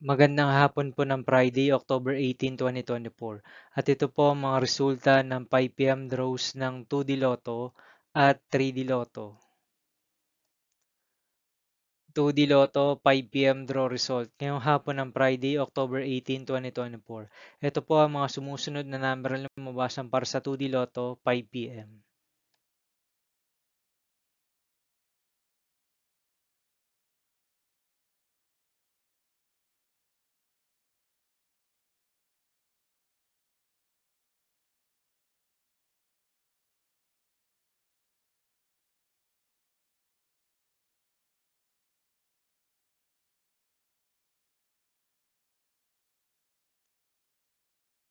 Magandang hapon po ng Friday, October 18, 2024. At ito po ang mga resulta ng 5 PM draws ng 2D Lotto at 3D Lotto. 2D Lotto 5 PM draw result ngayong hapon ng Friday, October 18, 2024. Ito po ang mga sumusunod na number na lumabasan para sa 2D Lotto 5 PM.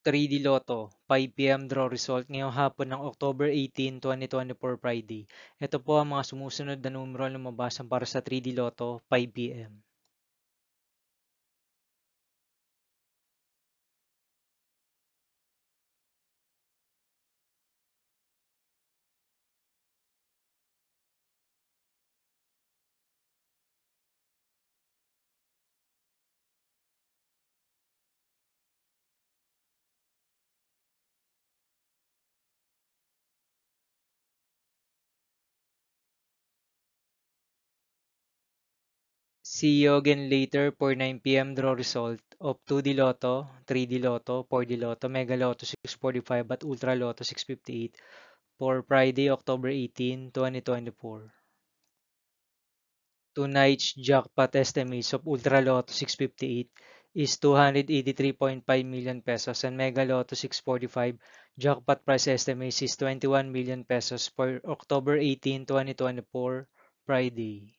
3D Lotto 5 PM draw result ngayong hapon ng October 18, 2024 Friday. Ito po ang mga sumusunod na numero na lumabasan para sa 3D Lotto 5 PM. 'See you again later for 9 PM draw result of 2D Lotto, 3D Lotto, 4D Lotto, Mega Lotto 645 at Ultra Lotto 658 for Friday, October 18, 2024. Tonight's jackpot estimates of Ultra Lotto 658 is 283.5 million pesos and Mega Lotto 645 jackpot price estimates is 21 million pesos for October 18, 2024, Friday.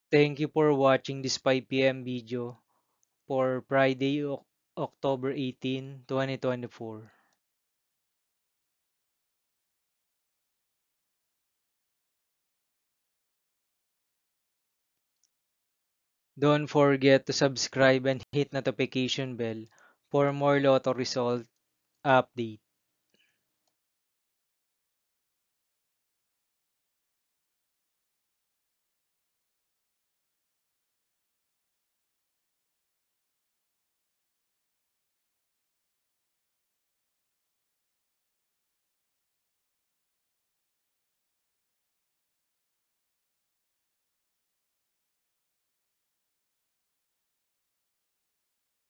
Thank you for watching this 5 PM video for Friday, October 18, 2024. Don't forget to subscribe and hit notification bell for more Lotto result update.